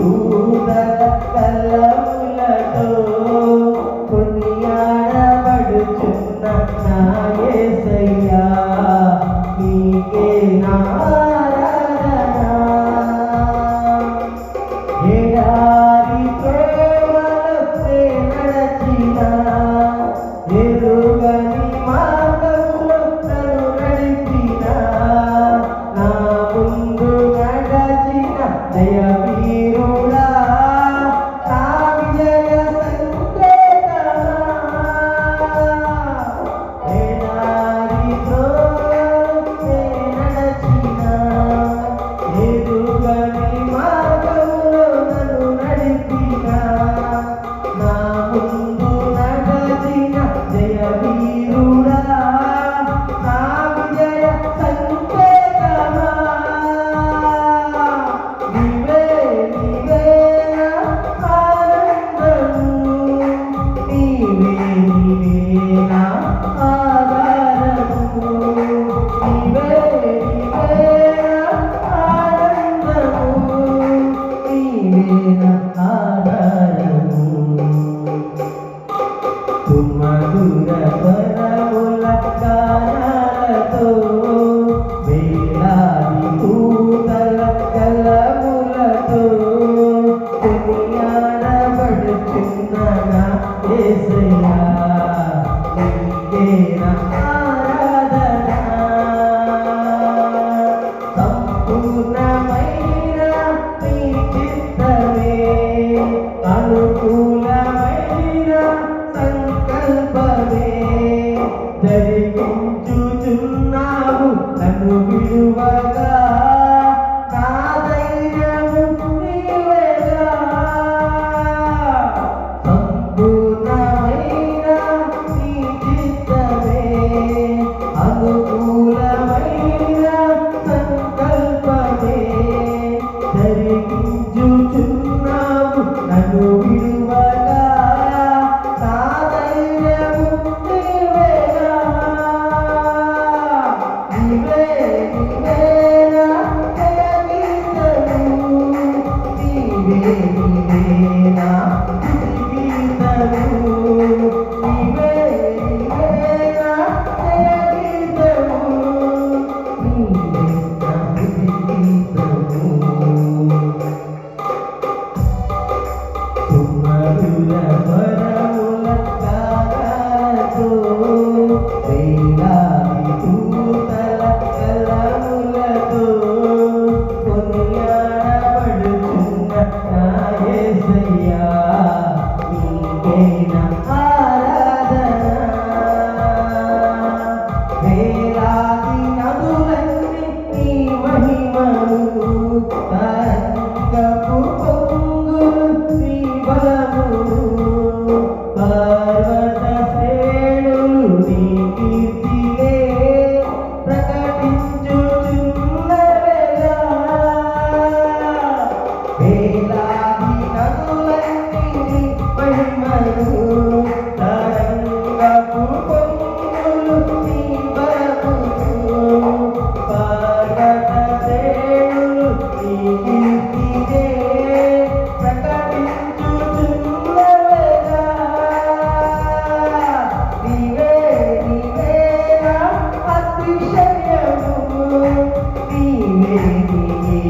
దూతల కలములతో కొనియాడబడుచున్న నా యేసయ్యా నీకే నా ఆరాధన. ఎడారి ప్రేమలో నడచిన ఎరుగని మార్గంలో నన్ను నడిపిన నా ముందు నడచిన జయవీరుడా నా విజయ సంకేతమా. ఎడారి త్రోవలో నడచిన ఎరుగని మార్గంలో నన్ను నడిపిన నా ముందు నడచిన జయవీరుడా నా విజయ సంకేతమా. నీవే నీవే నా ఆనందము, నీవే నీవే నా ఆధారము, నీవే నీవే నా ఆనందము, నీవే నా ఆధారము. సుమధుర స్వరముల గానాలతో వేలాది దూతల కలములతో కొనియాడబడుచున్న నా యేసయ్యా నీకే నా ఆరాధన. సంపూర్ణమైన నీ చిత్తమే అనుకూలమైన సంకల్పమే జరిగించుచున్నావు నన్ను విడువగా నా ధైర్యము నీవేగా. సంపూర్ణమైన నీ చిత్తమే అనుకూలమైన సంకల్పమే జరిగించుచున్నావు నన్ను విడువగా నా ధైర్యము నీవేగా. నీవే నీవే నా జయగీతము, నీవే నీవే నా స్తుతిగీతము, నీవే నీవే నా జయగీతము, నీవే నా స్తుతిగీతము. సుమధుర స్వరముల గానాలతో వేలాది దూతల కలములతో కొనియాడబడుచున్న నా యేసయ్యా నీకే నా ఆరాధన. వేలాది నదులన్నీ నీ మహిమను తరంగపు పొంగులు నీ బలమును పర్వత శ్రేణులు నీ కీర్తినే ప్రకటించుచున్నవేగా. వేలాది నదులన్నీ నీ మహిమను తరంగపు పొంగులు నీ బలమును పర్వత శ్రేణులు నీ కీర్తినే ప్రకటించుచున్నవేగా. నీవే నీవే నా అతిశయము, నీవే నీవే